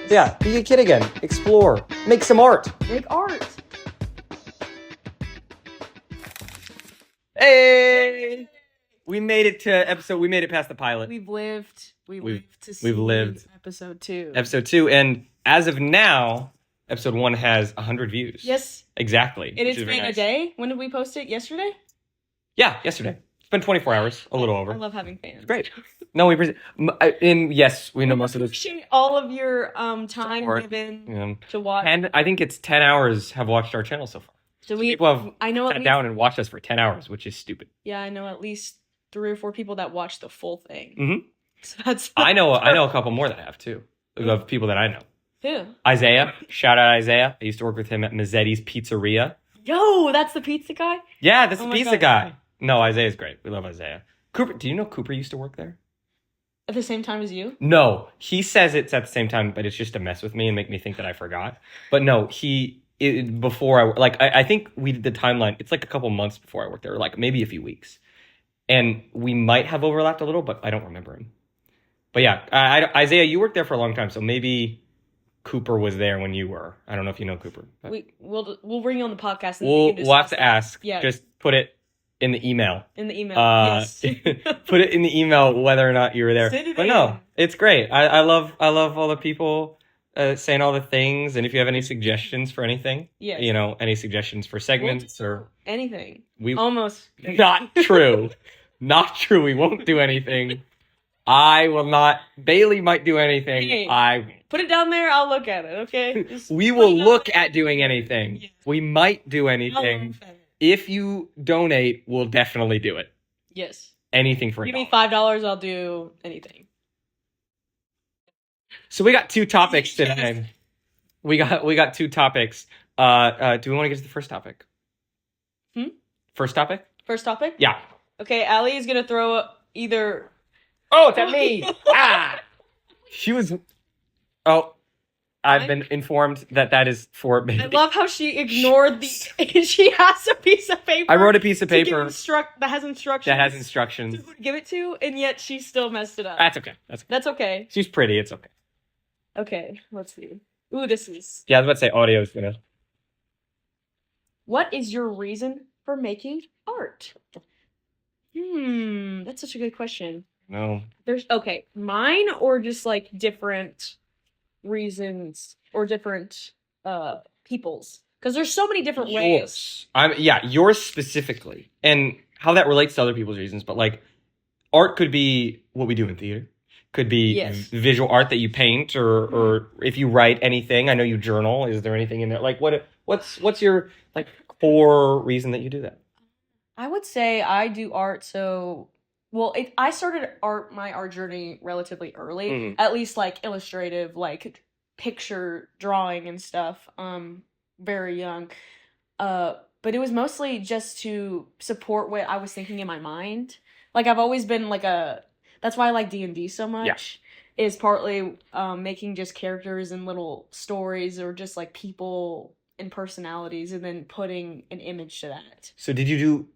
Yeah, be a kid again. Explore. Make some art. Make art. Hey! We made it past the pilot. We've lived to see we've lived. episode 2. Episode 2, and as of now, episode 1 has 100 views. Yes. Exactly. And it's been a day? When did we post it? Yesterday? Yeah, yesterday. It's been 24 hours, a little over. I love having fans. Great. No, we appreciate. And yes, we know most of this. Appreciate all of your time given to watch. And I think it's 10 hours have watched our channel so far. So people have sat down and watched us for 10 hours, which is stupid. Yeah, I know at least 3 or 4 people that watched the full thing. Mm-hmm. So that's. I know a couple more that have too. Of people that I know. Who? Isaiah. Shout out Isaiah. I used to work with him at Mazzetti's Pizzeria. Yo, that's the pizza guy? Yeah, that's the pizza guy. No, Isaiah's great. We love Isaiah. Cooper, do you know Cooper used to work there? At the same time as you? No, he says it's at the same time, but it's just to mess with me and make me think that I forgot. But no, I think we did the timeline. It's like a couple months before I worked there, like maybe a few weeks. And we might have overlapped a little, but I don't remember him. But yeah, Isaiah, you worked there for a long time, so maybe Cooper was there when you were. I don't know if you know Cooper. We'll bring you on the podcast. And we'll have to ask. Yeah. Just put it in the email. Yes. Put it in the email whether or not you were there. But no, it's great. I love all the people saying all the things. And if you have any suggestions for anything, any suggestions for segments or anything, almost not true. Not true. We won't do anything. I will not. Bailey might do anything. Hey, put it down there. I'll look at it. Okay. We will look at doing anything. Yes. We might do anything. If you donate, we'll definitely do it. Yes. Anything for $1. Give me $5. I'll do anything. So we got 2 topics today. We got 2 topics. Do we want to get to the first topic? First topic? First topic? Yeah. Okay, Allie is gonna throw either. Oh, it's at me! She was. Oh, I've been informed that is for me. I love how she ignored the. She has a piece of paper. I wrote a piece of paper that has instructions. To give it to, and yet she still messed it up. That's okay. That's okay. She's pretty. It's okay. Okay, let's see. Ooh, this is. Yeah, I was about to say audio is gonna. What is your reason for making art? That's such a good question. No. Mine or just like different reasons or different people's, because there's so many different ways. Yours specifically, and how that relates to other people's reasons. But like, art could be what we do in theater. Could be visual art that you paint, or if you write anything. I know you journal. Is there anything in there? Like, what's your like core reason that you do that? I would say I do art I started my art journey relatively early, at least like illustrative, like picture drawing and stuff, very young. But it was mostly just to support what I was thinking in my mind. Like I've always been that's why I like D&D so much, is partly making just characters and little stories or just like people and personalities and then putting an image to that. So did you do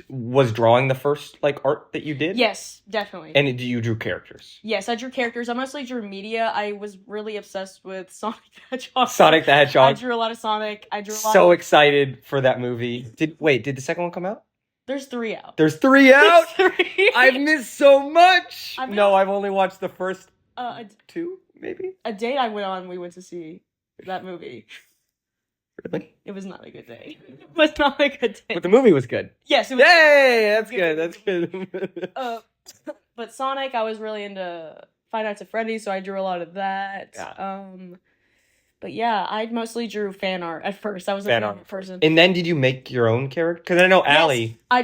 was drawing the first art that you did? Yes, definitely. And you drew characters? Yes, I drew characters. I mostly drew media. I was really obsessed with Sonic the Hedgehog. Sonic the Hedgehog. I drew a lot of Sonic. So excited for that movie. Did the second one come out? There's 3 out. There's 3 out? I've missed so much. I've only watched the first 2, maybe. A date I went on, we went to see that movie. Really? It was not a good day. It was not a good day. But the movie was good. Yes, it was. Yay! That's good. That's good. But Sonic, I was really into Five Nights at Freddy's, so I drew a lot of that. Yeah. But yeah, I mostly drew fan art at first. I was a fan art person. And then did you make your own character? Because I know Allie. I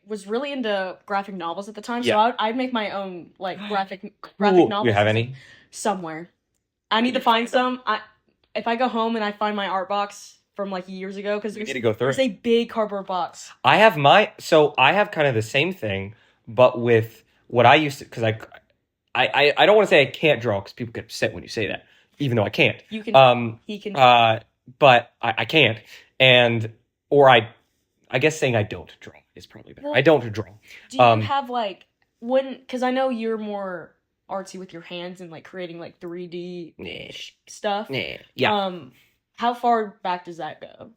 was really into graphic novels at the time, so I'd make my own graphic novels. You have any? Somewhere. I need to find some. If I go home and I find my art box from years ago, because there's a big cardboard box. I have kind of the same thing, but with what I used to, because I don't want to say I can't draw, because people get upset when you say that, even though I can't. You can. He can. But I can't, I guess saying I don't draw is probably better. I don't draw. Do you have because I know you're more artsy with your hands and like creating like 3D Nah. stuff. Nah. Yeah. How far back does that go?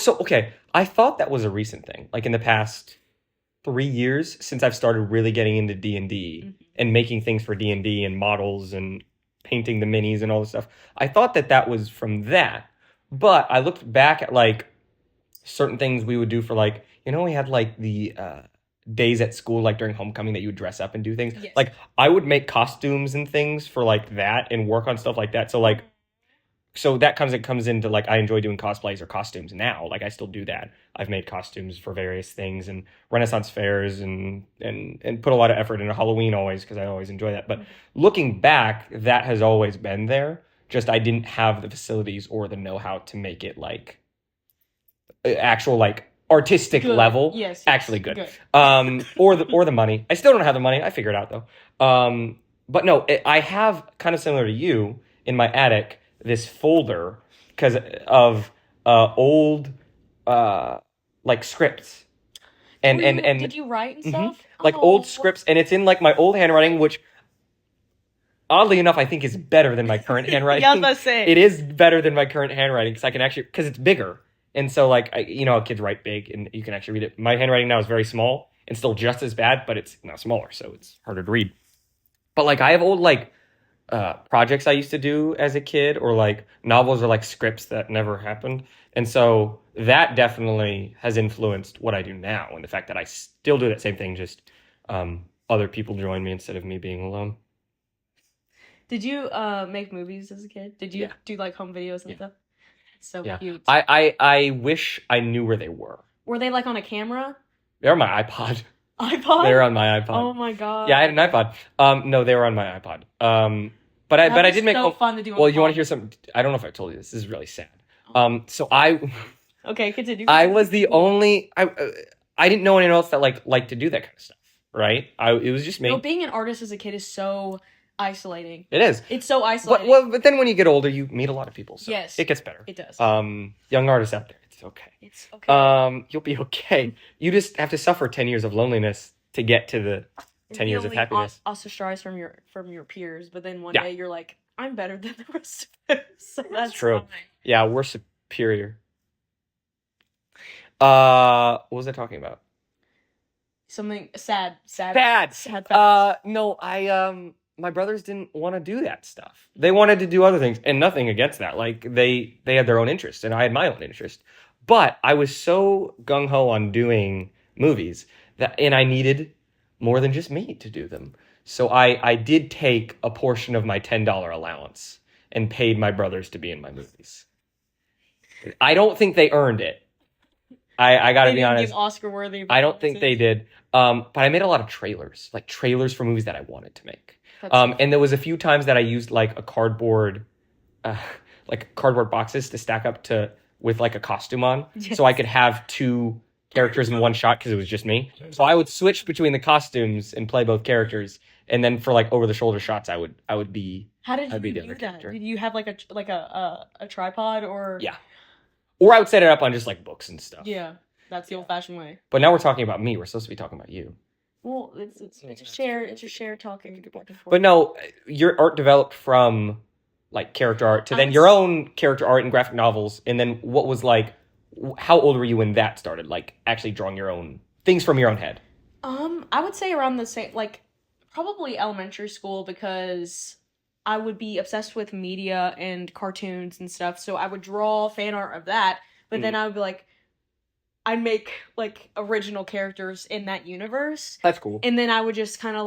Okay. I thought that was a recent thing. Like in the past 3 years since I've started really getting into D&D and making things for D&D and models and painting the minis and all this stuff. I thought that was from that. But I looked back at like certain things we would do for like, we had like the days at school, like during homecoming, that you would dress up and do things. Yes. Like I would make costumes and things for like that and work on stuff like that. So that comes into like I enjoy doing cosplays or costumes now. Like I still do that. I've made costumes for various things and Renaissance fairs and put a lot of effort into Halloween always because I always enjoy that. But looking back, that has always been there. Just I didn't have the facilities or the know-how to make it like actual like artistic level. Yes. Actually good. Or the money. I still don't have the money. I figured it out though. But no, I have kind of similar to you in my attic this folder because of old like scripts and did you write and stuff? Like old scripts, and it's in like my old handwriting, which oddly enough I think is better than my current handwriting. Yeah, I was about to say. It is better than my current handwriting because I can actually, because it's bigger, and so like how kids write big and you can actually read it. My handwriting now is very small and still just as bad, but it's now smaller, so it's harder to read. But like I have old like projects I used to do as a kid, or like novels or like scripts that never happened. And so that definitely has influenced what I do now, and the fact that I still do that same thing, just other people join me instead of me being alone. Did you make movies as a kid? Did you do like home videos and stuff? So cute. I wish I knew where they were. Were they like on a camera? They're on my iPod. iPod? They're on my iPod. Oh my god. Yeah, I had an iPod. No, they were on my iPod. But I did make. So fun to do. Well, you want to hear something? I don't know if I told you this. This is really sad. So Okay, continue. I was the only. I didn't know anyone else that liked to do that kind of stuff. Right? It was just me. No, being an artist as a kid is so isolating. It is. It's so isolating. But then when you get older, you meet a lot of people. So yes, it gets better. It does. Young artists out there, it's okay. It's okay. You'll be okay. You just have to suffer 10 years of loneliness to get to the 10 years of happiness. Ostracized from your peers, but then one day you're like, I'm better than the rest of them. So that's true. Fine. Yeah, we're superior. What was I talking about? Something sad. No, my brothers didn't want to do that stuff. They wanted to do other things, and nothing against that. Like they had their own interest, and I had my own interest. But I was so gung ho on doing movies and I needed more than just me to do them. So I did take a portion of my $10 allowance and paid my brothers to be in my movies. I don't think they earned it. I gotta be honest. Oscar-worthy. I don't think they did. But I made a lot of trailers for movies that I wanted to make. And there was a few times that I used like a cardboard boxes to stack up with like a costume on, so I could have two characters in one shot because it was just me. So I would switch between the costumes and play both characters, and then for like over the shoulder shots, I would be. How did you be the do other that? character. Did you have like a tripod or? Yeah, or I would set it up on just like books and stuff. Yeah, that's the old-fashioned way. But now we're talking about me. We're supposed to be talking about you. Well, it's a share. It's a share talking. But no, your art developed from like character art to then your own character art and graphic novels, and then what was like? How old were you when that started? Like actually drawing your own things from your own head? I would say around the same, like probably elementary school, because I would be obsessed with media and cartoons and stuff. So I would draw fan art of that, but then I would be like, I'd make like original characters in that universe. That's cool. And then I would just kind of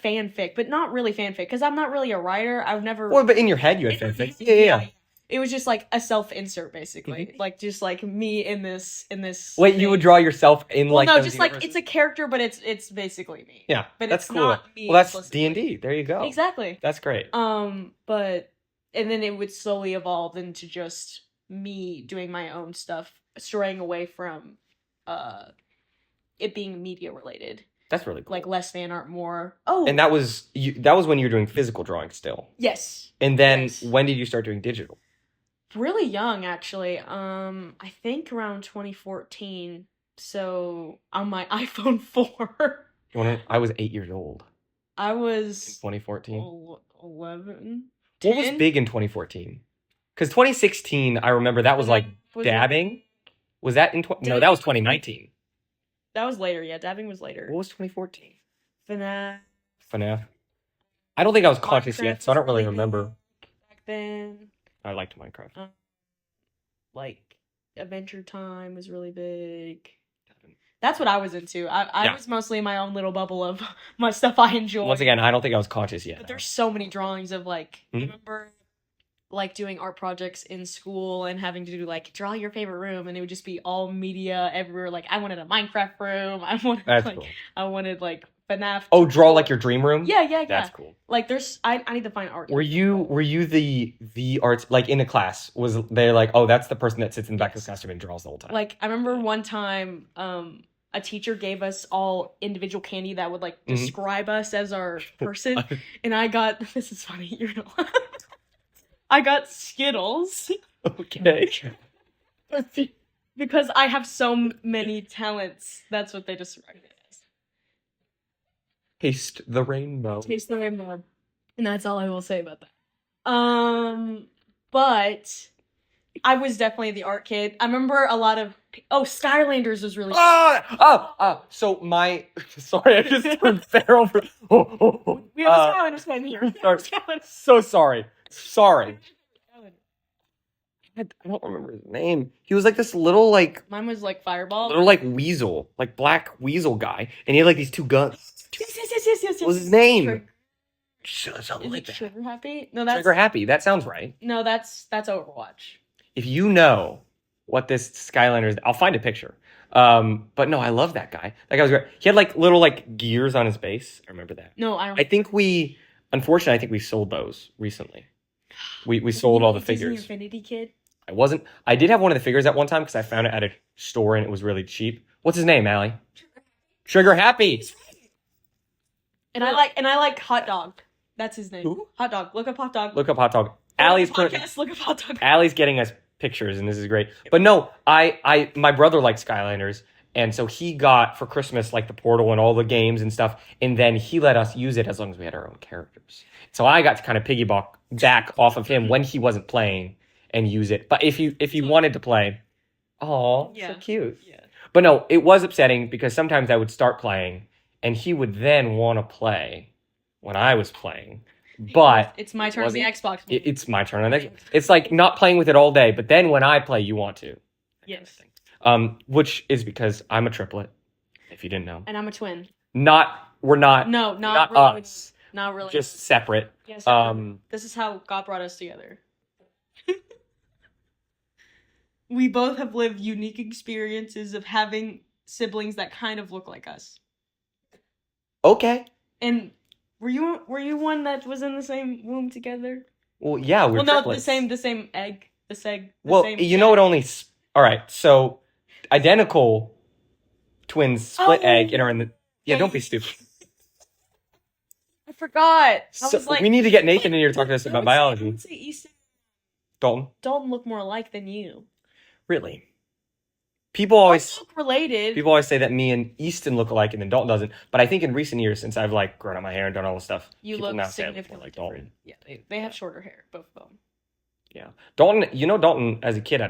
fanfic, but not really fanfic because I'm not really a writer. I've never. Well, but in your head you had fanfic. Yeah. It was just like a self-insert, basically, like just like me in this. Wait, thing. You would draw yourself in like? No, just like it's a character, but it's basically me. Yeah, but that's it's cool. Not me. Well, that's D&D. There you go. Exactly. That's great. But and then it would slowly evolve into just me doing my own stuff, straying away from it being media related. That's really cool. Like less fan art, more. Oh, and that was when you were doing physical drawing still. Yes. And then when did you start doing digital? Really young, actually. I think around 2014. So on my iPhone 4. I was 8 years old. I was 2014. 11. What was 10? big in 2014? Because 2016, I remember that was like dabbing. Was that in no? That was 2019. That was later. Yeah, dabbing was later. What was 2014? FNAF. I don't think I was conscious yet, so I don't really remember. Back then, I liked Minecraft. Like Adventure Time was really big. That's what I was into. I was mostly in my own little bubble of my stuff I enjoy. Once again, I don't think I was conscious yet. But there's so many drawings of like, remember like doing art projects in school and having to do like draw your favorite room, and it would just be all media everywhere. Like I wanted a Minecraft room. Cool. I wanted like FNAF. Oh, draw like your dream room? Yeah. That's cool. Like there's I need to find art. Were you the arts like in a class? Was they like, oh, that's the person that sits in the back of the classroom and draws the whole time? Like I remember one time a teacher gave us all individual candy that would like describe us as our person, and I got this is funny, you're gonna I got Skittles. Okay. Because I have so many talents. That's what they described it as. Taste the rainbow. Taste the rainbow. And that's all I will say about that. But I was definitely the art kid. I remember a lot of Skylanders was really so my sorry, I just turned feral. We have a Skylanders fan here. So sorry. I don't remember his name. He was like this little like mine was like Fireball. Little like weasel, like black weasel guy, and he had like these two guns. Yes. What was his name? Something like that. Trigger Happy? No, that's Trigger Happy. That sounds right. No, that's Overwatch. If you know what this Skylander is, I'll find a picture. But no, I love that guy. That guy was great. He had like little like gears on his base. I remember that. No, I don't. Unfortunately, I think we sold those recently. We sold all the figures. Disney Infinity Kid? I did have one of the figures at one time because I found it at a store and it was really cheap. What's his name, Allie? Trigger Happy. And I like Hot Dog. That's his name. Who? Hot Dog. Look up Hot Dog. Look up Hot Dog. Look up Hot Dog. Allie's getting us pictures and this is great. But no, my brother likes Skylanders, and so he got for Christmas like the Portal and all the games and stuff, and then he let us use it as long as we had our own characters. So I got to kind of piggyback back off of him when he wasn't playing and use it. But if you wanted to play, so cute. Yeah. But no, it was upsetting because sometimes I would start playing and he would then want to play when I was playing. But it's my turn on the Xbox. It's my turn on the Xbox. It's like not playing with it all day, but then when I play, you want to. Yes. Which is because I'm a triplet, if you didn't know. And I'm a twin. We're not. No, not really, us. Not really. Just separate. Yes. This is how God brought us together. We both have lived unique experiences of having siblings that kind of look like us. Okay. And were you one that was in the same womb together? Well, yeah, we're triplets. the same egg. Well, you know what only... All right, so identical twins split egg and are in the... Yeah, don't be stupid. I forgot. We need to get Nathan in here to talk to us about biology. I would say Easton. Dalton look more alike than you. Really? People always look related. People always say that me and Easton look alike and then Dalton doesn't. But I think in recent years, since I've like grown out my hair and done all this stuff, you people look now say I look significantly more like Dalton. Yeah, they have shorter hair, both of them. Yeah, Dalton as a kid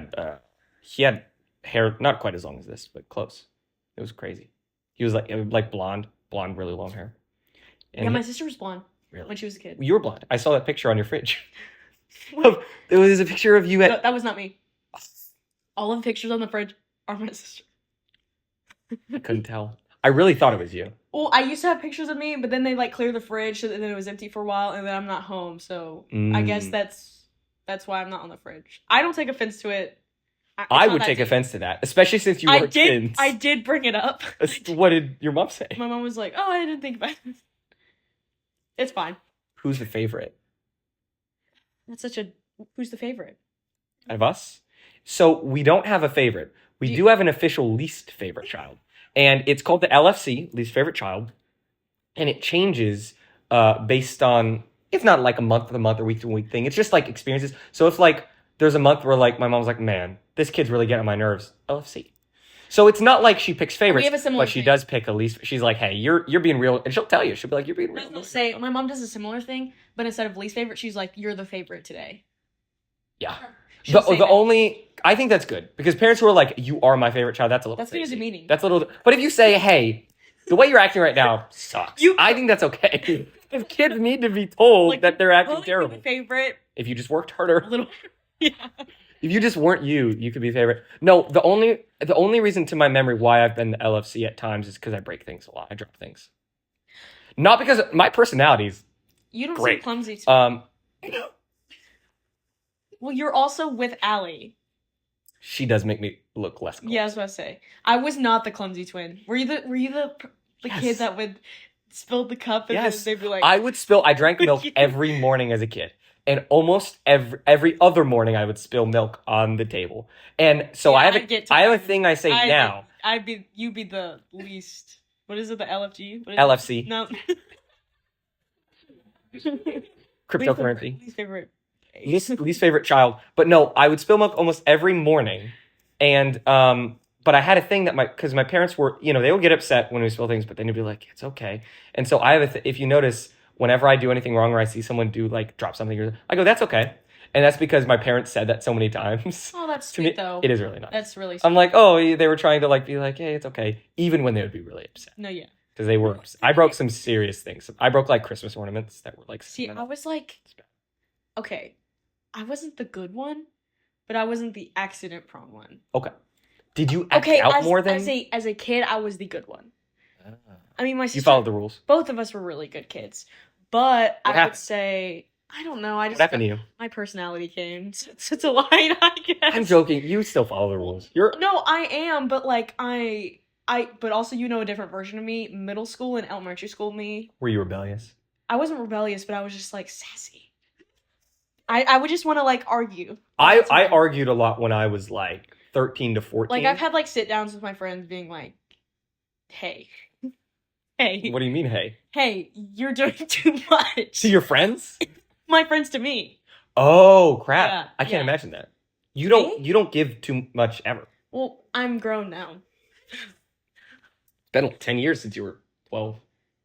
he had hair not quite as long as this, but close. It was crazy. He was like blonde, really long hair. And my sister was blonde. Really? When she was a kid. You were blonde. I saw that picture on your fridge. It was a picture of you at... No, that was not me. All of the pictures on the fridge are my sister. I couldn't tell. I really thought it was you. Well, I used to have pictures of me, but then they like cleared the fridge, and then it was empty for a while, and then I'm not home, so I guess that's why I'm not on the fridge. I don't take offense to it. I would take offense to that, especially since you were twins. I did bring it up. What did your mom say? My mom was like, "Oh, I didn't think about it." It's fine. Who's the favorite? Who's the favorite? Of us? So we don't have a favorite. We do have an official least favorite child. And it's called the LFC, least favorite child. And it changes based on, it's not like a month-to-month or week-to-week thing. It's just like experiences. So if like there's a month where like my mom's like, man, this kid's really getting on my nerves, LFC. So it's not like she picks favorites, we have a similar but she thing. does pick a least. She's like, hey, you're being real, and she'll tell you. She'll be like, you're being real. I'll say my mom does a similar thing, but instead of least favorite, she's like, you're the favorite today. Yeah. She'll The say that. only I think that's good because parents who are like, you are my favorite child. That's a little. That's because demeaning. That's a little. But if you say, hey, the way you're acting right now sucks. I think that's okay. If kids need to be told like, that they're acting well, terrible. Favorite. If you just worked harder. A little. Yeah. If you just weren't you could be favorite. No, the only reason to my memory why I've been the LFC at times is because I break things a lot. I drop things. Not because my personality's you don't great. seem clumsy to me. Well, you're also with Allie. She does make me look less clumsy. Yeah, I was about to say. I was not the clumsy twin. Were you the Yes. kid that would spill the cup and Yes. then they'd be like... I drank milk every morning as a kid. And almost every other morning I would spill milk on the table. And so Yeah, I have a thing I say now. You'd be the least... What is it, the LFG? What is LFC. It? No. Cryptocurrency. Least favorite. Least favorite child. But no, I would spill milk almost every morning. And but I had a thing that because my parents were, they would get upset when we spill things, but then they'd be like, it's okay. And so I have if you notice, whenever I do anything wrong or I see someone drop something, I go, that's okay. And that's because my parents said that so many times. Oh, that's to sweet, me, though. It is really nice. That's really sweet. I'm like, oh, they were trying to be like, hey, it's okay. Even when they would be really upset. No, yeah. Because they were upset. I broke some serious things. I broke Christmas ornaments that were See, I was like, okay, I wasn't the good one, but I wasn't the accident-prone one. Okay. Did you act out more than... As a kid, I was the good one. I mean, my sister... You followed the rules. Both of us were really good kids. But What I happened? would say... I don't know. What happened to you? My personality came to light, I guess. I'm joking. You still follow the rules. No, I am, but but also a different version of me. Middle school and elementary school me. Were you rebellious? I wasn't rebellious, but I was just sassy. I would just want to argue. I argued a lot when I was 13 to 14. I've had sit downs with my friends being like, hey. Hey. What do you mean, hey? Hey, you're doing too much. To your friends? My friends to me. Oh, crap. Yeah, I can't imagine that. You don't give too much ever. Well, I'm grown now. It's been 10 years since you were 12.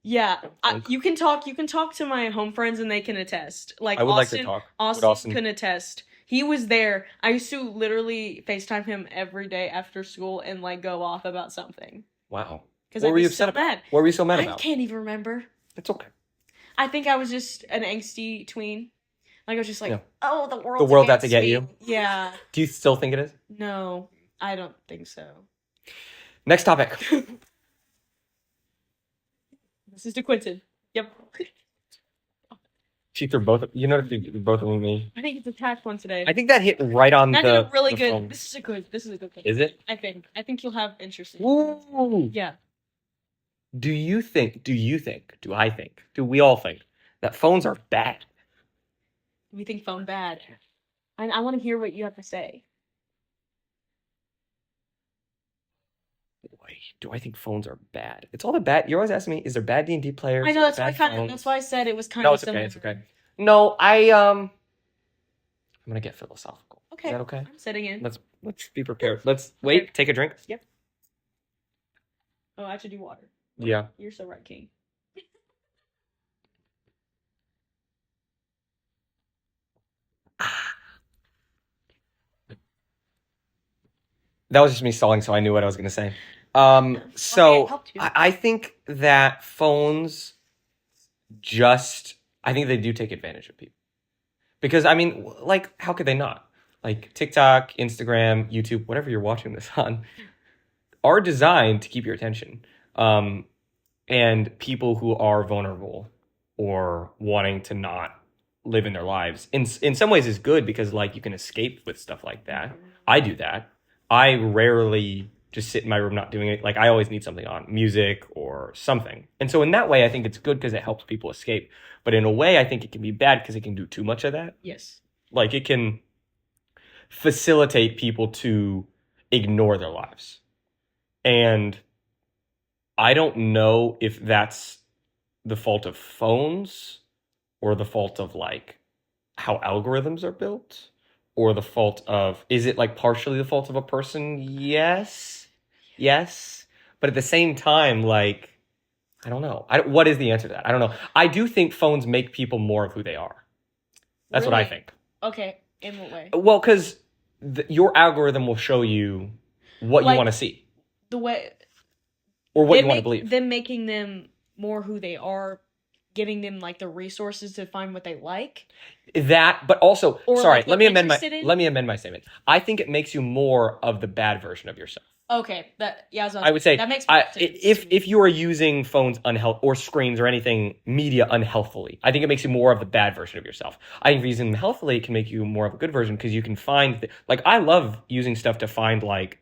Yeah, you can talk to my home friends and they can attest. I would like to talk. Austin can attest. He was there. I used to literally FaceTime him every day after school and go off about something. Wow. What were you upset about? What were you so mad about? I can't even remember. It's okay. I think I was just an angsty tween. I was just oh, the world. The world out to get you? Yeah. Do you still think it is? No, I don't think so. Next topic. This is to Quinton. Yep. She threw both. You noticed you threw both of me. I think it's attacked one today. I think that hit right on that the. Did a really good. Phone. This is a good thing. Is it? I think you'll have interesting. Ooh. Yeah. Do you think? Do I think? Do we all think that phones are bad? We think phone bad. I want to hear what you have to say. Boy, do I think phones are bad? It's all the bad. You're always asking me, is there bad D&D players? I know that's why I said it was kind of. No, it's okay. It's okay. No, I'm gonna get philosophical. Okay. Is that okay? I'm sitting in. Let's be prepared. Let's wait. Okay. Take a drink. Yep. Oh, I should do water. Yeah. You're so right, King. That was just me stalling, so I knew what I was going to say. So I think that phones I think they do take advantage of people. Because, I mean, how could they not? TikTok, Instagram, YouTube, whatever you're watching this on, are designed to keep your attention. And people who are vulnerable or wanting to not live in their lives, in some ways is good because, you can escape with stuff like that. I do that. I rarely just sit in my room not doing it. I always need something on, music or something. And so in that way, I think it's good because it helps people escape. But in a way, I think it can be bad because it can do too much of that. Yes. It can facilitate people to ignore their lives. And I don't know if that's the fault of phones or the fault of how algorithms are built. Or the fault of, is it partially the fault of a person? Yes. yes. But at the same time, like, I don't know. What is the answer to that? I don't know. I do think phones make people more of who they are. That's what I think. Okay. In what way? Well, because your algorithm will show you what you want to see. The way... Or what you want to believe. Them making them more who they are, giving them, like, the resources to find what they like. That, but also... Or sorry, like let me amend my statement. I think it makes you more of the bad version of yourself. Okay, I would say that makes sense. If you are using phones or screens or anything media unhealthfully, I think it makes you more of the bad version of yourself. I think using them healthily, it can make you more of a good version because you can find like I love using stuff to find like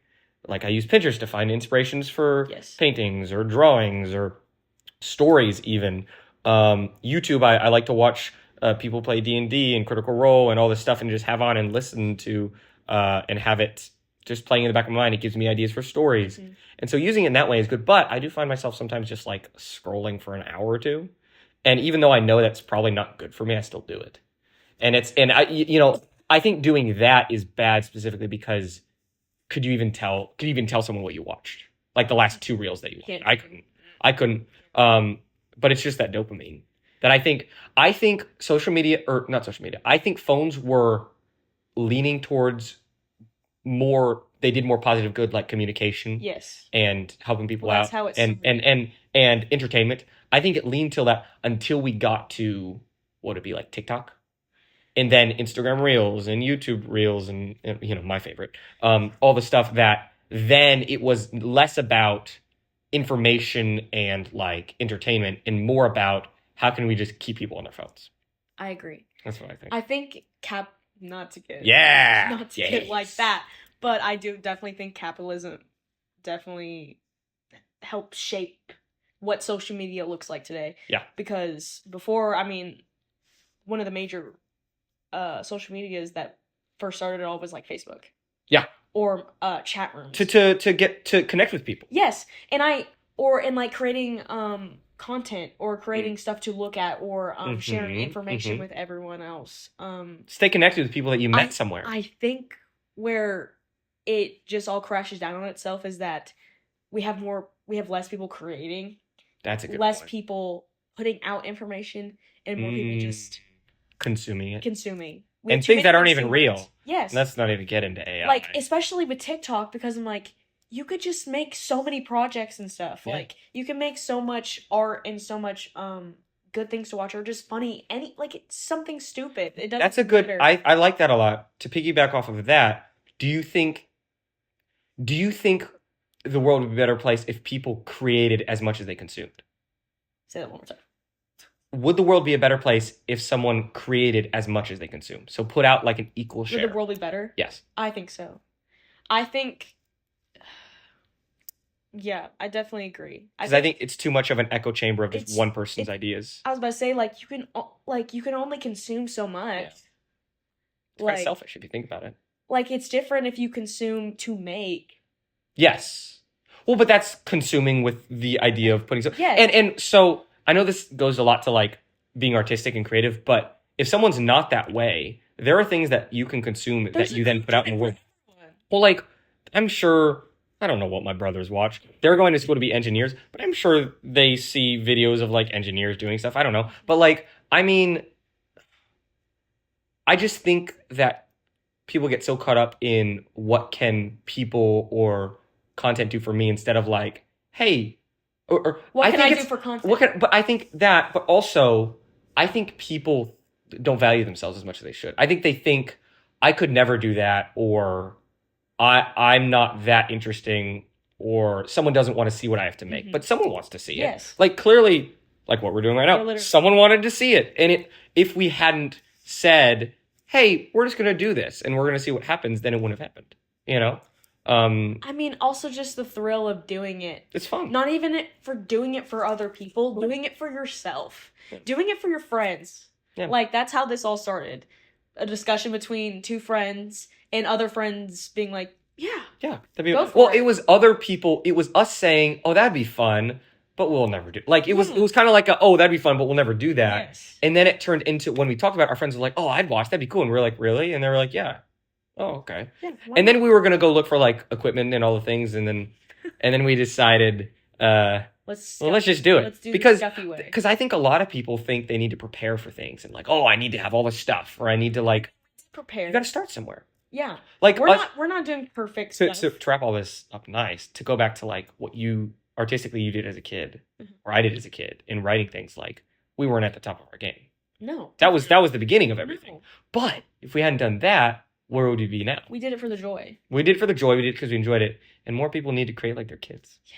I use Pinterest to find inspirations for paintings or drawings or stories even. YouTube, I like to watch people play D&D and Critical Role and all this stuff and just have on and listen to and have it just playing in the back of my mind. It gives me ideas for stories. Mm-hmm. And so using it in that way is good. But I do find myself sometimes just like scrolling for an hour or two. And even though I know that's probably not good for me, I still do it. And I think doing that is bad specifically because could you even tell someone what you watched? Like the last 2 reels that you watched. I couldn't. But it's just that dopamine that I think social media, or not social media, I think phones were leaning towards they did more positive good, like communication, and helping people out, and entertainment. I think it leaned till that until we got to what would it be like TikTok, and then Instagram Reels and YouTube Reels, and my favorite, all the stuff that then it was less about information and like entertainment and more about how can we just keep people on their phones. I agree. That's what I think. I think not to get like that, but I do definitely think capitalism definitely helped shape what social media looks like today. Yeah. Because before, I mean, one of the major social medias that first started it all was like Facebook. Yeah. Or chat rooms. To get to connect with people. Yes. And like creating content or creating stuff to look at or sharing information with everyone else. Stay connected with people that you met somewhere. I think where it just all crashes down on itself is that we have less people creating. That's a good less point. People putting out information and more people just consuming it. And things that aren't even real. Yes. Let's not even get into AI. Like, especially with TikTok, because I'm like, you could just make so many projects and stuff. Yeah. Like, you can make so much art and so much good things to watch or just funny. It's something stupid. It doesn't That's a good... matter. I like that a lot. To piggyback off of that, do you think the world would be a better place if people created as much as they consumed? Say that one more time. Would the world be a better place if someone created as much as they consume? So put out like an equal share. Would the world be better? Yes. I think so. I think... Yeah, I definitely agree. Because I think it's too much of an echo chamber of just one person's ideas. I was about to say, you can only consume so much. Yeah. It's quite selfish if you think about it. Like, it's different if you consume to make. Yes. Well, but that's consuming with the idea of putting... Yes. And so... I know this goes a lot to like being artistic and creative, but if someone's not that way, there are things that you can consume that you then put out in the world. Well, like, I'm sure, I don't know what my brothers watch. They're going to school to be engineers, but I'm sure they see videos of like engineers doing stuff. I don't know. But like, I mean, I just think that people get so caught up in what can people or content do for me instead of like, hey, or what can I do for content? But I think that, but also, I think people don't value themselves as much as they should. I think they think, I could never do that, or I'm not that interesting, or someone doesn't want to see what I have to make. Mm-hmm. But someone wants to see it. Yes. Like, clearly, like what we're doing right now, someone wanted to see it. And if we hadn't said, hey, we're just going to do this, and we're going to see what happens, then it wouldn't have happened, you know? I mean, also just the thrill of doing it. It's fun. Not even for doing it for other people, doing it for yourself, doing it for your friends. Yeah. Like, that's how this all started. A discussion between two friends and other friends being like, yeah, that'd be well. It was other people. It was us saying, oh, that'd be fun, but we'll never do. Like, it was kind of like oh, that'd be fun, but we'll never do that. Yes. And then it turned into, when we talked about it, our friends were like, oh, I'd watch. That'd be cool. And we were like, really? And they were like, yeah. Oh, okay. Yeah, and then we were going to go look for, like, equipment and all the things, and then And then we decided, let's just do it. Let's do the stuffy way. Because I think a lot of people think they need to prepare for things and like, oh, I need to have all this stuff, or I need to like prepare. You got to start somewhere. Yeah. Like we're not doing perfect stuff. So to wrap all this up nice, to go back to like what you did as a kid, or I did as a kid in writing things, like we weren't at the top of our game. No. That was the beginning of everything. No. But if we hadn't done that, where would we be now? We did it for the joy. We did it for the joy. We did it because we enjoyed it. And more people need to create like their kids. Yes.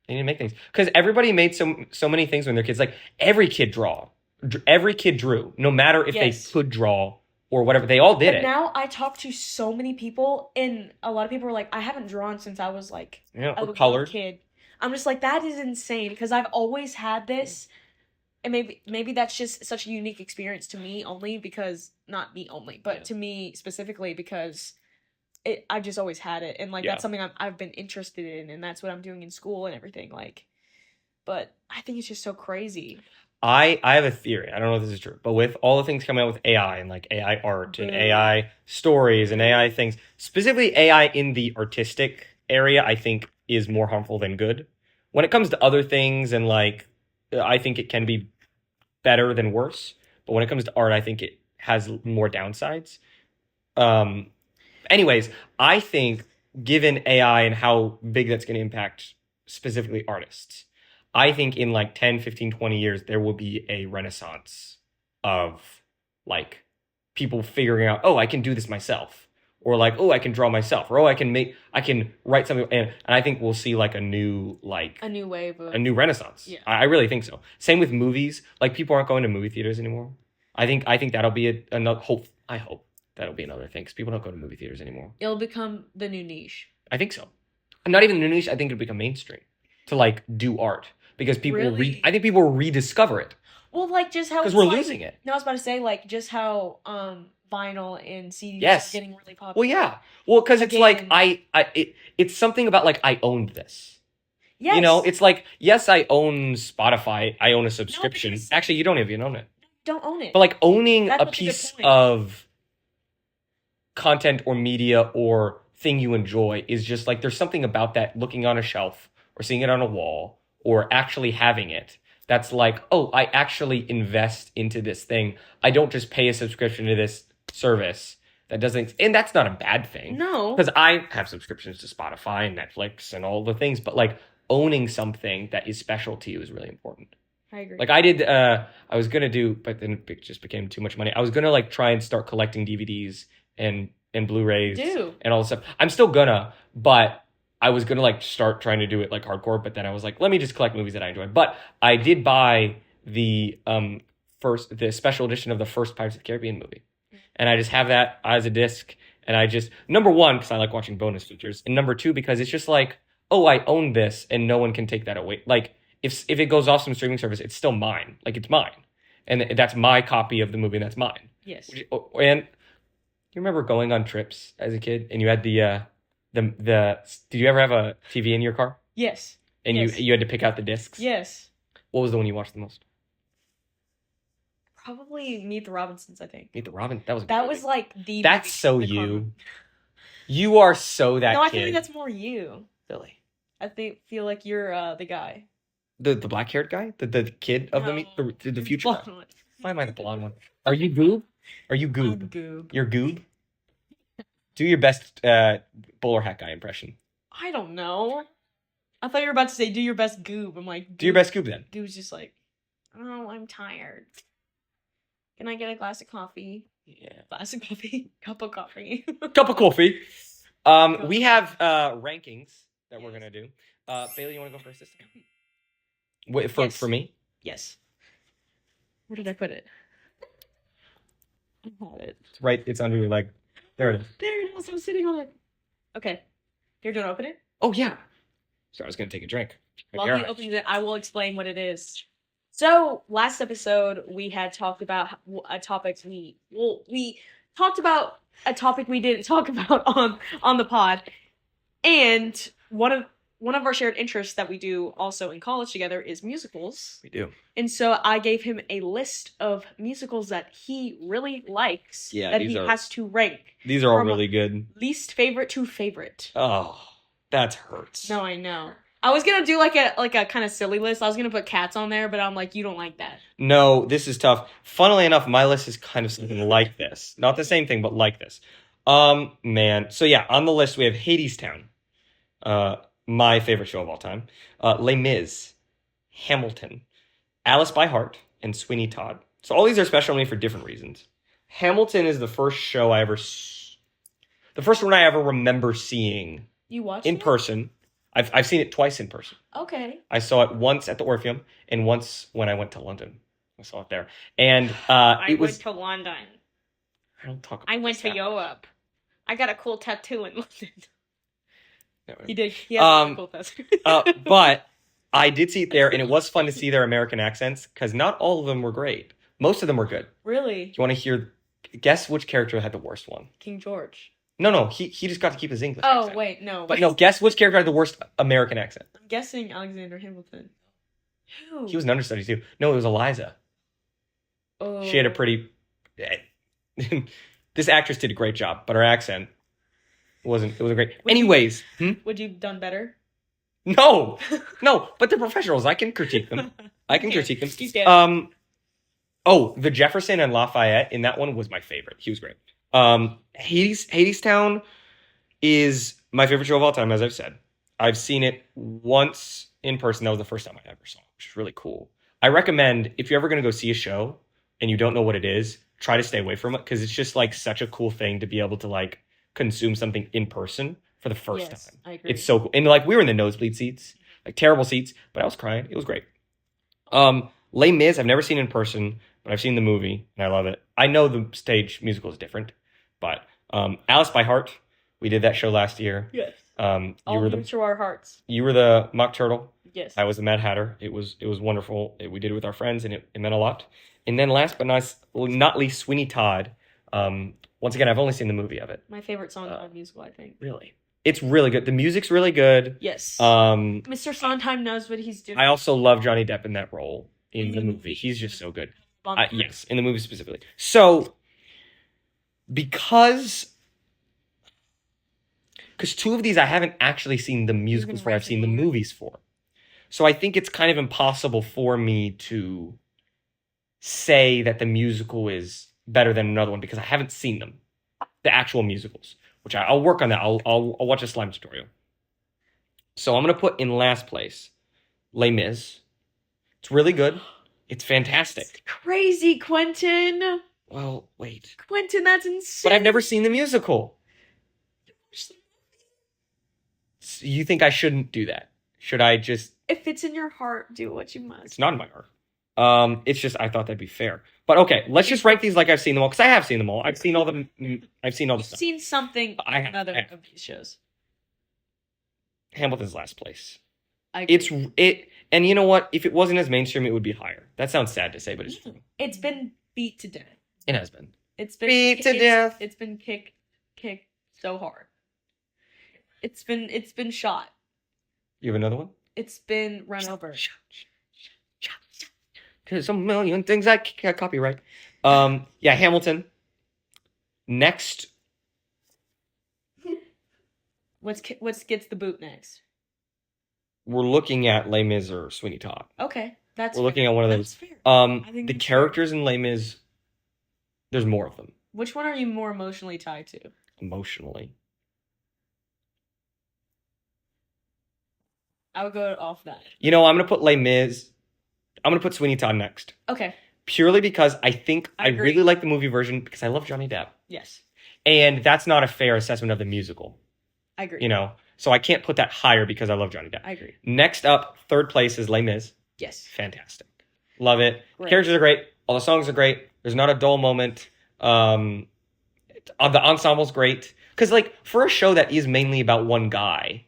They need to make things. Because everybody made so many things when they're kids. Like every kid drew, no matter if they could draw or whatever. They all did it. Now I talk to so many people, and a lot of people are like, I haven't drawn since I was like a little kid. I'm just like, that is insane, because I've always had this, and maybe that's just such a unique experience to me only, because not me only, but to me specifically, because I've just always had it, and like that's something I've been interested in, and that's what I'm doing in school and everything. Like, but I think it's just so crazy. I have a theory. I don't know if this is true, but with all the things coming out with AI and like AI art and AI stories and AI things, specifically AI in the artistic area, I think is more harmful than good. When it comes to other things, and like, I think it can be better than worse. But when it comes to art, I think it has more downsides. Anyways, I think given AI and how big that's going to impact specifically artists, I think in like 10, 15, 20 years, there will be a renaissance of like people figuring out, oh, I can do this myself. Or like, oh, I can draw myself. Or, oh, I can write something. And I think we'll see like a new wave. A new renaissance. Yeah. I really think so. Same with movies. Like people aren't going to movie theaters anymore. I think that'll be another hope. I hope that'll be another thing, because people don't go to movie theaters anymore. It'll become the new niche. I think so. Not even the new niche. I think it'll become mainstream to like do art, because people I think people will rediscover it. Well, like just how, because we're losing it. No, I was about to say like just how vinyl and CDs are getting really popular. Well, yeah. Well, because it's like it's something about like I owned this. Yes. You know, it's like, yes, I own Spotify. I own a subscription. No, actually, you don't even own it. Don't own it. But like owning a piece of content or media or thing you enjoy is just like, there's something about that, looking on a shelf or seeing it on a wall or actually having it, that's like, oh, I actually invest into this thing. I don't just pay a subscription to this service that doesn't, and that's not a bad thing. No. Because I have subscriptions to Spotify and Netflix and all the things, but like owning something that is special to you is really important. I agree. Like I did, I was going to do, but then it just became too much money. I was going to like try and start collecting DVDs and Blu-rays and all this stuff. I'm still gonna, but I was gonna like start trying to do it like hardcore, but then I was like, let me just collect movies that I enjoy. But I did buy the special edition of the first Pirates of the Caribbean movie. And I just have that as a disc. And I just, number one, because I like watching bonus features. And number two, because it's just like, oh, I own this and no one can take that away. Like if it goes off some streaming service, it's still mine. Like it's mine. And that's my copy of the movie and that's mine. Yes. And you remember going on trips as a kid and you had the did you ever have a TV in your car? Yes. And you had to pick out the discs? Yes. What was the one you watched the most? Probably Meet the Robinsons, I think. Meet the Robinsons? That was like the That's so you. You are so that kid. No, I think that's more you. Really? I feel like you're the guy. The black-haired guy? The kid of the future guy? Why am I the blonde one? Are you Goob? Are you Goob? I'm Goob. You're Goob? Do your best bowler hat guy impression. I don't know. I thought you were about to say, do your best Goob. I'm like, Goob. Do your best Goob then. Goob's just like, oh, I'm tired. Can I get a glass of coffee? Yeah. Glass of coffee? Cup of coffee. Cup of coffee. We have rankings that we're going to do. Bailey, you want to go first this time? Wait, for me? Yes. Where did I put it? I had it. It's right. It's under your leg. There it is. There it is. I'm sitting on it. Okay. You're going to open it? Oh, yeah. So I was going to take a drink. While he opens it, I will explain what it is. So, last episode, we had talked about a topic we talked about a topic we didn't talk about on the pod. And one of our shared interests that we do also in college together is musicals. We do. And so I gave him a list of musicals that he really likes that he has to rank. These are all really good. Least favorite to favorite. Oh. That hurts. No, I know. I was gonna do like a kind of silly list. I was gonna put cats on there, but I'm like, you don't like that. No, this is tough. Funnily enough, my list is kind of something like this. Not the same thing, but like this. Man. So yeah, on the list we have Hadestown. My favorite show of all time. Les Mis, Hamilton, Alice by Heart, and Sweeney Todd. So all these are special to me for different reasons. Hamilton is the first show the first one I ever remember seeing. You watched in person. I've seen it twice in person. Okay. I saw it once at the Orpheum and once when I went to London. I saw it there. And I went to London. I don't talk about I went to Europe. I got a cool tattoo in London. No, He did. He has a cool tattoo. But I did see it there, and it was fun to see their American accents, because not all of them were great. Most of them were good. Really? Do you want to hear... Guess which character had the worst one? King George. No, he just got to keep his English accent. Oh, wait, no. But no, guess which character had the worst American accent? I'm guessing Alexander Hamilton. Who? He was an understudy, too. No, it was Eliza. Oh. She had a pretty... This actress did a great job, but her accent wasn't great. Anyways. Would you have done better? No, but they're professionals. I can critique them. Critique them. You can. The Jefferson and Lafayette in that one was my favorite. He was great. Hadestown is my favorite show of all time, as I've said. I've seen it once in person. That was the first time I ever saw it, which is really cool. I recommend, if you're ever going to go see a show and you don't know what it is, try to stay away from it, because it's just like such a cool thing to be able to like consume something in person for the first time. I agree. It's so cool. And like we were in the nosebleed seats, like terrible seats, but I was crying. It was great. Les Mis, I've never seen in person, but I've seen the movie and I love it. I know the stage musical is different, but Alice by Heart, we did that show last year. Yes. You were to our hearts. You were the Mock Turtle. Yes. I was the Mad Hatter. It was wonderful. We did it with our friends, and it meant a lot. And then last but not least, Sweeney Todd. Once again, I've only seen the movie of it. My favorite Sondheim musical, I think. Really? It's really good. The music's really good. Yes. Mr. Sondheim knows what he's doing. I also love Johnny Depp in that role in the movie. He's just so good. Yes, in the movie specifically. So, because two of these I haven't actually seen the musicals for, I've seen the movies for. So I think it's kind of impossible for me to say that the musical is better than another one, because I haven't seen them, the actual musicals, which I'll work on that. I'll watch a slime tutorial. So I'm going to put in last place Les Mis. It's really good. It's fantastic. It's crazy, Quentin. Well, wait. Quentin, that's insane. But I've never seen the musical. You think I shouldn't do that? Should I just... If it's in your heart, do what you must. It's not in my heart. It's just, I thought that'd be fair. But okay, let's just rank these like I've seen them all, because I have seen them all. I've seen all the stuff. You've seen something I have, another of these shows. Hamilton's last place. I agree. And you know what? If it wasn't as mainstream, it would be higher. That sounds sad to say, but it's true. It's been beat to death. It has been. It's been beat to death. It's been kicked so hard. It's been shot. You have another one? It's been run over. There's a million things I can't copyright. Yeah, Hamilton. Next. What's gets the boot next? We're looking at Les Mis or Sweeney Todd. Okay, we're looking at one of those. That's fair. The characters in Les Mis, there's more of them. Which one are you more emotionally tied to? Emotionally. I would go off that. You know, I'm going to put Les Mis. I'm going to put Sweeney Todd next. Okay. Purely because I think I agree. really like the movie version, because I love Johnny Depp. Yes. And that's not a fair assessment of the musical. I agree. You know? So I can't put that higher because I love Johnny Depp. I agree. Next up, third place is Les Mis. Yes. Fantastic. Love it. Great. Characters are great. All the songs are great. There's not a dull moment. The ensemble's great. Because, like, for a show that is mainly about one guy,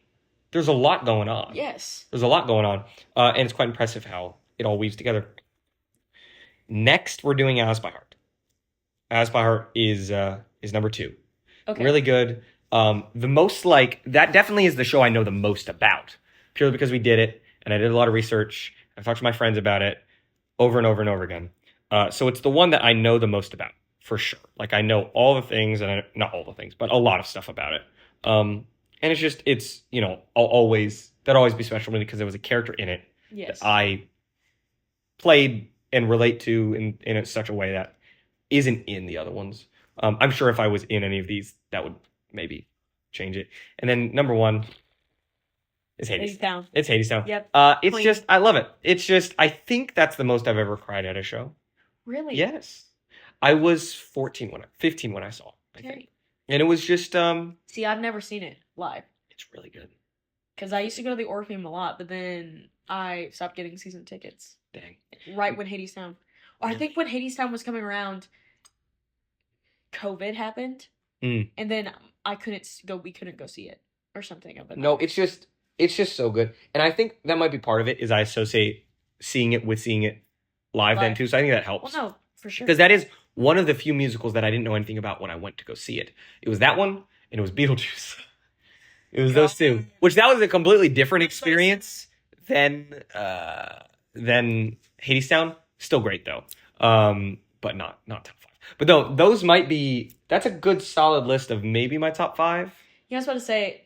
there's a lot going on. Yes. There's a lot going on. And it's quite impressive how it all weaves together. Next, we're doing Alice by Heart. Alice by Heart is number 2. Okay. Really good. The most, like, that definitely is the show I know the most about. Purely because we did it, and I did a lot of research. I've talked to my friends about it over and over and over again. So it's the one that I know the most about, for sure. Like, I know all the things, and not all the things, but a lot of stuff about it. And it's just, it's, you know, that'll always be special to me because there was a character in it that I played and relate to in such a way that isn't in the other ones. I'm sure if I was in any of these, that would maybe change it. And then number 1 is Hades. Town. It's Hades Town. Yep. It's Clean. Just, I love it. It's just, I think that's the most I've ever cried at a show. Really? Yes. I was 15 when I saw it, I think. And it was just, See, I've never seen it live. It's really good. Because I used to go to the Orpheum a lot, but then I stopped getting season tickets. Dang. Right when Hades Town. Or I think when Hades Town was coming around, COVID happened. And then we couldn't go see it. Or something of it. No, it's just so good. And I think that might be part of it, is I associate seeing it live then too. So I think that helps. Well, no, for sure. Because that is one of the few musicals that I didn't know anything about when I went to go see it. It was that one, and it was Beetlejuice. It was those two. Which that was a completely different experience than Hades Town. Still great though. But not top 5. But no, those might be, that's a good solid list of maybe my top 5. Yeah, I was about to say,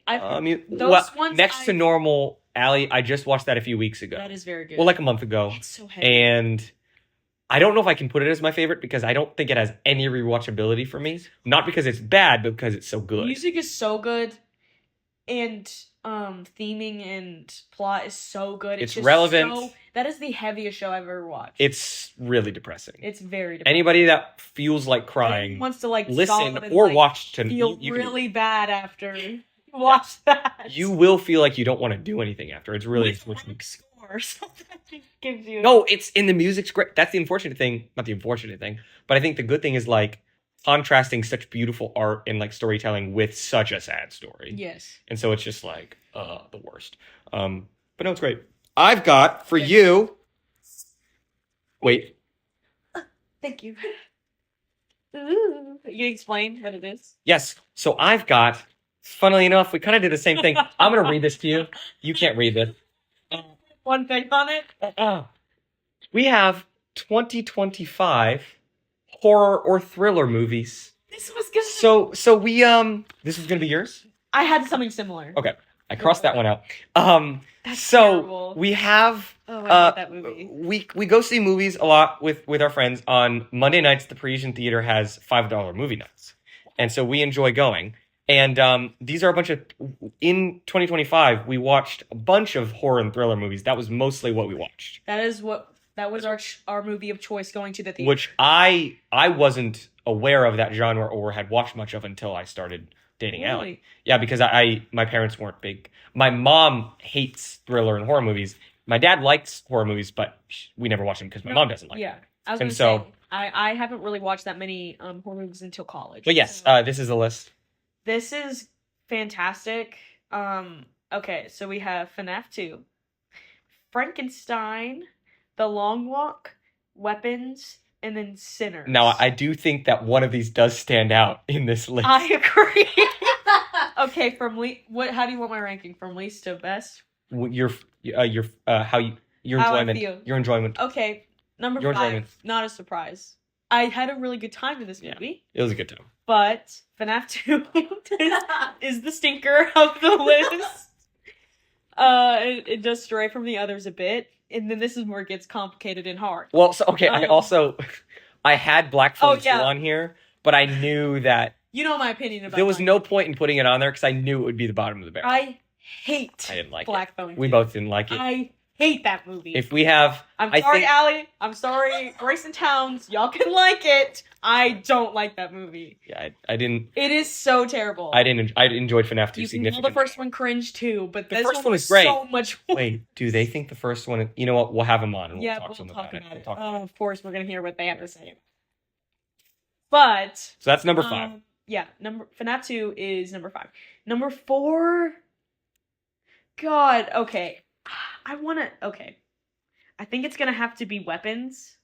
ones next to Normal Alley, I just watched that a few weeks ago. That is very good. Well, like a month ago. It's so heavy. And I don't know if I can put it as my favorite because I don't think it has any rewatchability for me. Not because it's bad, but because it's so good. Music is so good, and theming and plot is so good. It's just relevant. That is the heaviest show I've ever watched. It's really depressing. It's very depressing. Anybody that feels like crying, wants to listen or watch to feel really bad after you watch that. You will feel like you don't want to do anything after. It's really score something gives you. No, it's in the music's great. That's the unfortunate thing. Not the unfortunate thing, but I think the good thing is like contrasting such beautiful art and like storytelling with such a sad story. Yes. And so it's just like the worst. But no, it's great. I've got for you. Wait. Thank you. Ooh. You explain what it is? Yes. So I've got, funnily enough, we kind of did the same thing. I'm going to read this to you. You can't read this. One thing on it. We have 2025 horror or thriller movies. This was good. So we this is going to be yours? I had something similar. Okay. I crossed that one out. That's so terrible. We have I love that movie. We go see movies a lot with our friends. On Monday nights, the Parisian Theater has $5 movie nights. And so we enjoy going. And these are a bunch of, in 2025, we watched a bunch of horror and thriller movies. That was mostly what we watched. That was our movie of choice going to the theater. Which I wasn't aware of that genre or had watched much of until I started dating Allie. Yeah, because my parents weren't big. My mom hates thriller and horror movies. My dad likes horror movies, but we never watch them because my mom doesn't like them. Yeah, I was going to say, I haven't really watched that many horror movies until college. But yes, this is a list. This is fantastic. Okay, so we have FNAF 2, Frankenstein, The Long Walk, Weapons, and then Sinners. Now, I do think that one of these does stand out in this list. I agree. Okay, how do you want my ranking? From least to best? Your enjoyment. Your enjoyment. Okay, number 5. Enjoyment. Not a surprise. I had a really good time in this movie. It was a good time. But FNAF 2 is the stinker of the list. It does stray from the others a bit. And then this is where it gets complicated and hard. Well, so, okay, I had Black Phone 2 on here, but I knew that... You know my opinion about there was no point in putting it on there because I knew it would be the bottom of the barrel. I didn't like Black Phone 2. We both didn't like it. I hate that movie. If we have... I'm sorry, Allie. I'm sorry, Grayson Towns. Y'all can like it. I don't like that movie. Yeah, I didn't... It is so terrible. I enjoyed FNAF 2 significantly. You can the first one cringe too, but the first one was great. So much worse. Wait, do they think the first one... You know what? We'll have them on and we'll talk to them about it. We'll talk of course, we're going to hear what they have to say. But... So that's number 5. Yeah, FNAF 2 is number 5. Number 4... God, okay. Okay. I think it's gonna have to be Weapons.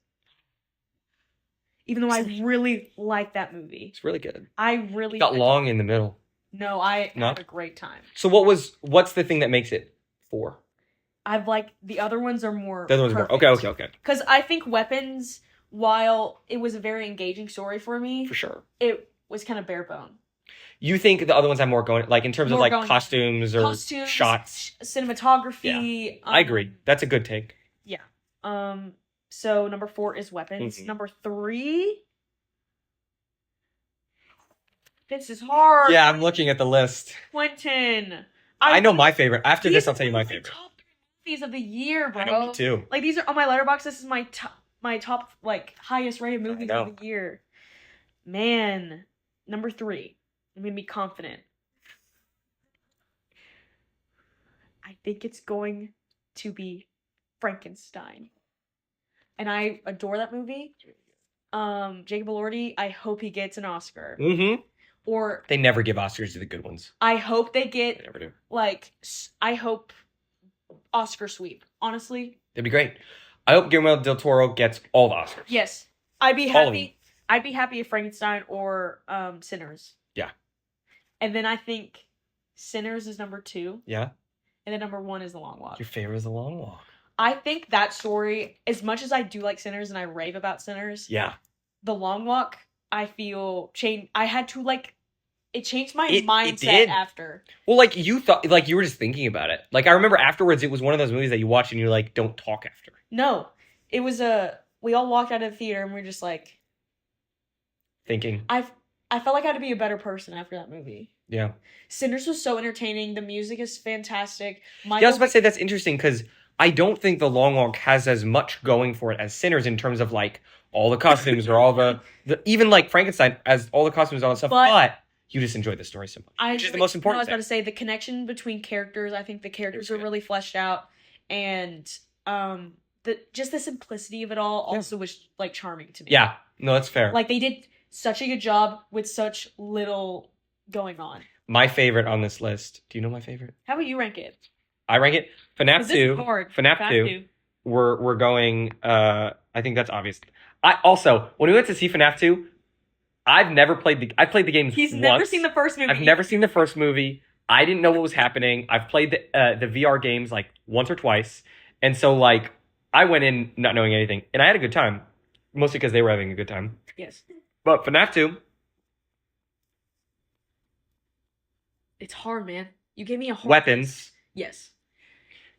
Even though I really like that movie. It's really good. It got long in the middle. No, I had a great time. So what's the thing that makes it 4? The other ones are more The other ones are more. Okay. Because I think Weapons, while it was a very engaging story for me. For sure. It was kind of bare bone. You think the other ones have more going, like in terms of like costumes or shots, cinematography. Yeah. I agree. That's a good take. Yeah. So number 4 is weapons. Mm-hmm. Number 3. This is hard. Yeah, I'm looking at the list. Quinton. I know my favorite. After this, I'll tell you my favorite. Top movies of the year, bro. I know, me too. Like these are on my Letterboxd. This is my top like highest rated movies of the year. Man, number 3. I'm gonna be confident. I think it's going to be Frankenstein, and I adore that movie. Jacob Elordi. I hope he gets an Oscar. Mm-hmm. Or they never give Oscars to the good ones. I hope they get. They never do. Like, I hope Oscar sweep. Honestly, that'd be great. I hope Guillermo del Toro gets all the Oscars. Yes, I'd be happy. I'd be happy if Frankenstein or Sinners. Yeah. And then I think Sinners is number 2. Yeah. And then number 1 is The Long Walk. Your favorite is The Long Walk. I think that story, as much as I do like Sinners and I rave about Sinners. Yeah. The Long Walk, I feel changed. I had to it changed my mindset after. Well, like you thought, like you were just thinking about it. Like I remember afterwards, it was one of those movies that you watch and you're like, don't talk after. No, it was we all walked out of the theater and we were just like. Thinking. I felt like I had to be a better person after that movie. Yeah. Sinners was so entertaining. The music is fantastic. Yeah, I was about to say that's interesting because I don't think The Long Walk has as much going for it as Sinners in terms of like all the costumes or all the even like Frankenstein as all the costumes and all that stuff. But you just enjoyed the story so much, which is the most important I was about to say the connection between characters. I think the characters are really fleshed out, and just the simplicity of it all also was like charming to me. Yeah, no, that's fair. Like they did such a good job with such little going on. My favorite on this list. Do you know my favorite? How about you rank it? I rank it FNAF 2. FNAF 2. We're going. I think that's obvious. I also when we went to see FNAF 2. I've played the games He's once. never seen the first movie. I've never seen the first movie. I didn't know what was happening. I've played the VR games like once or twice. And so like I went in not knowing anything. And I had a good time. Mostly because they were having a good time. Yes. But FNAF 2. It's hard, man. You gave me a hard weapons. Yes.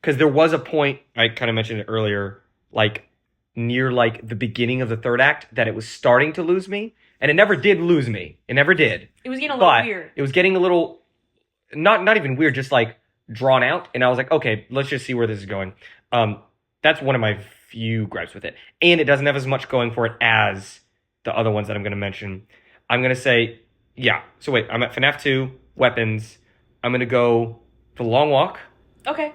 Because there was a point, I kind of mentioned it earlier, like near like the beginning of the third act that it was starting to lose me. And it never did lose me. It never did. It was getting a little weird. It was getting a little, not even weird, just like drawn out. And I was like, okay, let's just see where this is going. That's one of my few gripes with it. And it doesn't have as much going for it as the other ones that I'm going to mention. I'm going to say, yeah. So wait, I'm at FNAF 2, weapons. I'm going to go The Long Walk. Okay.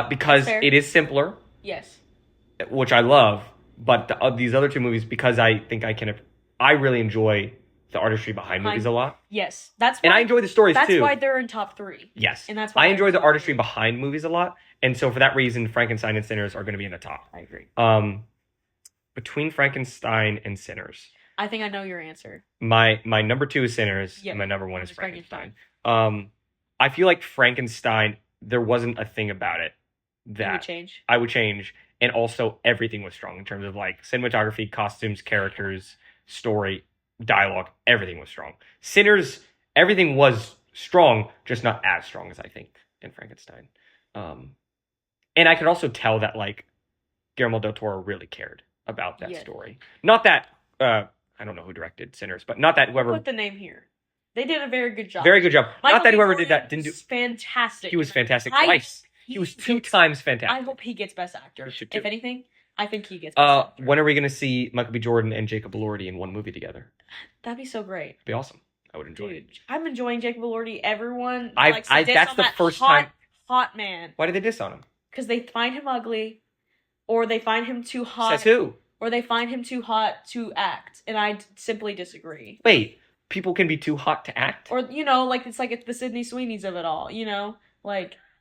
Because it is simpler. Yes. Which I love. But these other two movies, because I think I really enjoy the artistry behind movies a lot. Yes, that's why, and I enjoy the stories too. That's why they're in top 3. Yes, and that's why I enjoy the artistry behind movies a lot, and so for that reason, Frankenstein and Sinners are going to be in the top. I agree. Between Frankenstein and Sinners, I think I know your answer. My number 2 is Sinners, and my number 1 is Frankenstein. I feel like Frankenstein, there wasn't a thing about it that I would change, and also everything was strong in terms of like cinematography, costumes, characters, story, dialogue, everything was strong. Sinners, everything was strong, just not as strong as I think in Frankenstein. And I could also tell that like Guillermo del Toro really cared about that story. Not that I don't know who directed Sinners, but not that whoever put the name here. They did a very good job. Very good job. Not that whoever did that didn't do fantastic. He was fantastic twice. He was 2 times fantastic. I hope he gets Best Actor. If anything, I think he gets Best Actor. When are we going to see Michael B. Jordan and Jacob Elordi in one movie together? That'd be so great. It'd be awesome. I would enjoy it. I'm enjoying Jacob Elordi. Everyone that's the first time. Hot man. Why did they diss on him? Because they find him ugly, or they find him too hot. Says who? Or they find him too hot to act, and I simply disagree. Wait, people can be too hot to act? Or it's the Sydney Sweeneys of it all,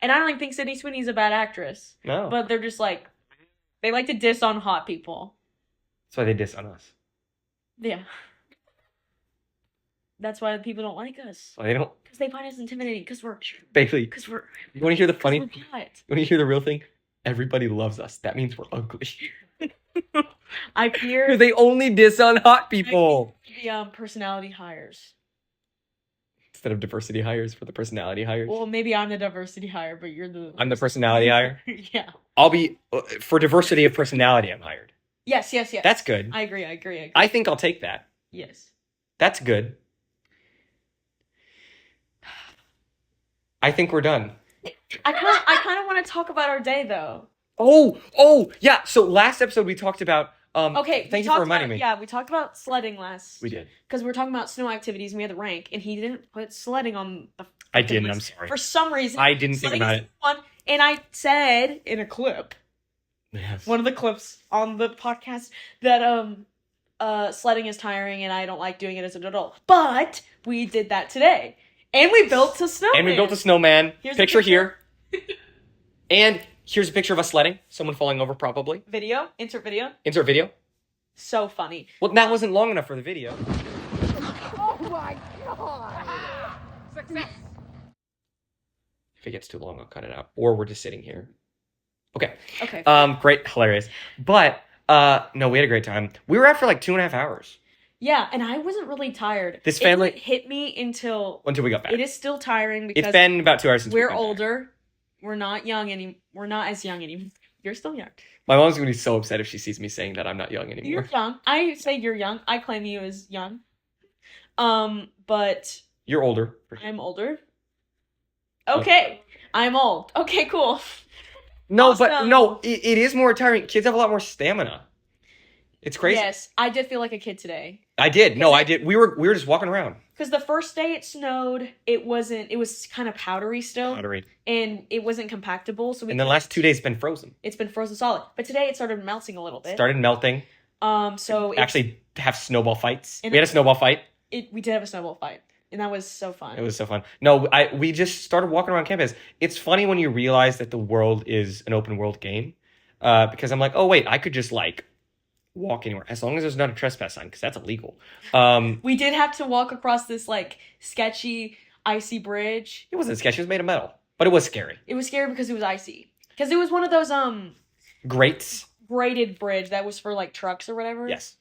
and I don't even think Sydney Sweeney's a bad actress. No. But they're just they like to diss on hot people. That's why they diss on us. Yeah. That's why people don't like us. Well, they don't. Because they find us intimidating. Because we're. Bailey. Because we're. You want to hear the funny? You want to hear the real thing? Everybody loves us. That means we're ugly. I fear. They only diss on hot people. The personality hires. instead of diversity hires for the personality hires. Well, maybe I'm the diversity hire, but you're the... I'm the personality hire? Yeah. I'll be... For diversity of personality, I'm hired. Yes. That's good. I agree. I think I'll take that. Yes. That's good. I think we're done. I kind of want to talk about our day, though. Oh, yeah. So last episode we talked about... okay, thank you for reminding me. Yeah, we talked about sledding last. We did. Because we were talking about snow activities and we had the rank, and he didn't put sledding on the... I didn't, I'm sorry. For some reason. I didn't think about it. And I said in a clip, yes. one of the clips on the podcast, that sledding is tiring and I don't like doing it as an adult. But we did that today. And we built a snowman. Here's picture here. And here's a picture of us sledding. Someone falling over, probably. Video. Insert video. So funny. Well, that wasn't long enough for the video. Oh my god! Success! If it gets too long, I'll cut it out. Or we're just sitting here. Okay. Great. Hilarious. But, no, we had a great time. We were out for like 2.5 hours. Yeah, and I wasn't really tired. This family... It hit me until we got back. It is still tiring because... It's been about 2 hours since we're older. We're not as young anymore. You're still young. My mom's going to be so upset if she sees me saying that I'm not young anymore. You're young. I say you're young. I claim you as young. But... You're older. I'm older. Okay. I'm old. Okay, cool. No, awesome. But no, it is more tiring. Kids have a lot more stamina. It's crazy. Yes, I did feel like a kid today. I did. No, I did. We were just walking around. Because the first day it snowed, it was kind of powdery still. And it wasn't compactable. And the last 2 days it's been frozen. It's been frozen solid. But today it started melting a little bit. So actually have snowball fights. We had a snowball fight. We did have a snowball fight. And that was so fun. It was so fun. No, we just started walking around campus. It's funny when you realize that the world is an open world game. Because I'm like, oh wait, I could just like walk anywhere as long as there's not a trespass sign, because that's illegal. We did have to walk across this like sketchy icy bridge. It wasn't sketchy, it was made of metal, but it was scary. It was scary because it was icy, because it was one of those braided bridge that was for like trucks or whatever. Yes,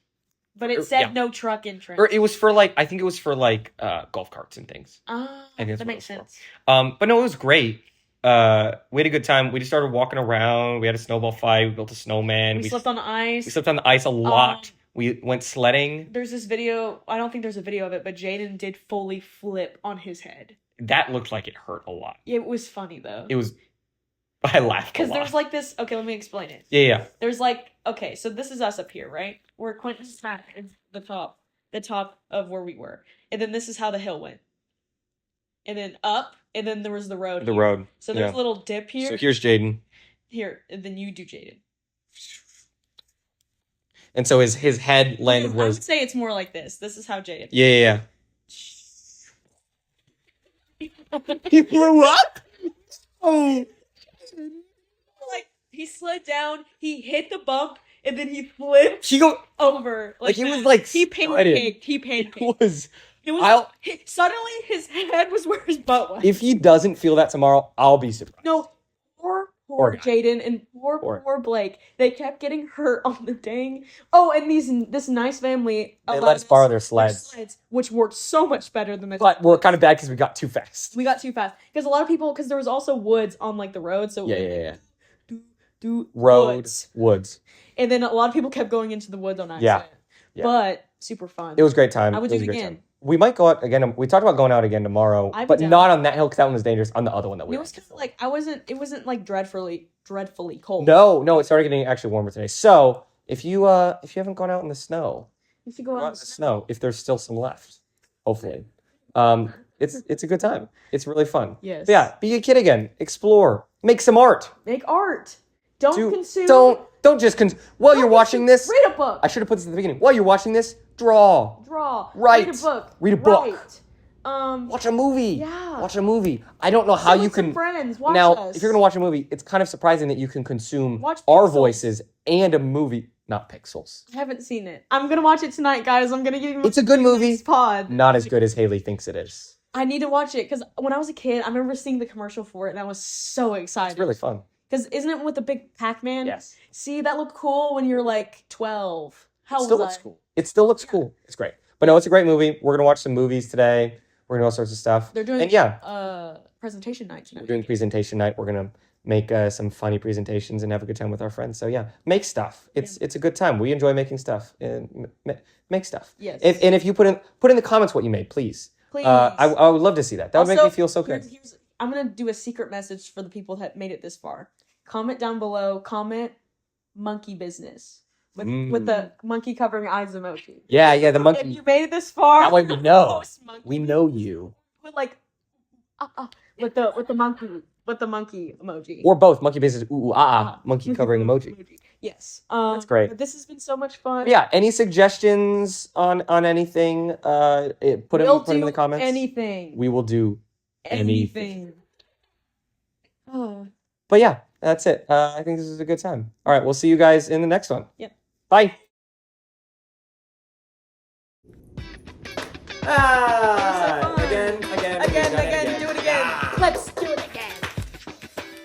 but it said no truck entrance. Or it was for like, I think it was for like golf carts and things. That makes sense. But no, it was great. We had a good time. We just started walking around. We had a snowball fight. We built a snowman. We slept on the ice. We slept on the ice a lot. We went sledding. There's this video. I don't think there's a video of it, but Jaden did fully flip on his head. That looked like it hurt a lot. It was funny, though. I laughed a lot. Because there's like this... Okay, let me explain it. Yeah. There's like... Okay, so this is us up here, right? Where Quinton's at the top of where we were. And then this is how the hill went. And then up, and then there was the road. Road. So there's a little dip here. So here's Jaden. Here, and then you do Jaden. And so his head landed I would say it's more like this. This is how Jaden. Yeah. He blew up? Oh. Like, he slid down, he hit the bump, and then he flipped over. Like he was like... He pancaked. It was suddenly his head was where his butt was. If he doesn't feel that tomorrow, I'll be surprised. No, poor Jaden and poor Blake. They kept getting hurt on the dang. Oh, and this nice family. They let us borrow their sleds, which worked so much better than the. But we're kind of bad because we got too fast. Because a lot of people, because there was also woods on like the road. So yeah. Woods. And then a lot of people kept going into the woods on accident. Yeah. But super fun. It was a great time. I would do it again. We might go out again. We talked about going out again tomorrow, but not on that hill because that one was dangerous. On the other one that we. It was kind of like it wasn't like dreadfully cold. No, it started getting actually warmer today. So if you haven't gone out in the snow, you should go out in the snow. If there's still some left, hopefully, it's a good time. It's really fun. Yes. But yeah, be a kid again. Explore. Make some art. Make art. Consume. Don't just while you're watching this. Read a book. I should have put this at the beginning. While you're watching this, draw. Write. Read a book. Write. Watch a movie. Yeah. Watch a movie. I don't know how you can. Friends, watch now, us. if you're gonna watch a movie, it's kind of surprising that you can consume our voices and a movie, not pixels. I haven't seen it. I'm gonna watch it tonight, guys. I'm gonna give you. It's a good movie. Pod. Not as good as Haley thinks it is. I need to watch it because when I was a kid, I remember seeing the commercial for it, and I was so excited. It's really fun. Because isn't it with the big Pac-Man? Yes. See, that looked cool when you're like 12. How old was I? It still looks cool. It's great. But no, it's a great movie. We're going to watch some movies today. We're gonna do all sorts of stuff. They're doing presentation night tonight. We're doing presentation night. We're gonna make some funny presentations and have a good time with our friends. So yeah, make stuff. It's a good time. We enjoy making stuff. And make stuff. Yes. And if you put in the comments what you made, please. Please. I would love to see that. That would make me feel so good. I'm gonna do a secret message for the people that made it this far. Comment down below. Comment monkey business with the monkey covering eyes emoji. Yeah, the monkey. If you made it this far, that way we know. We know you. With like, with the monkey emoji. Or both monkey business. Monkey covering emoji. Yes. That's great. But this has been so much fun. Yeah. Any suggestions on anything? Put them in the comments. Anything. We will do anything. But yeah, that's it. I think this is a good time. All right, we'll see you guys in the next one. Yep. Bye.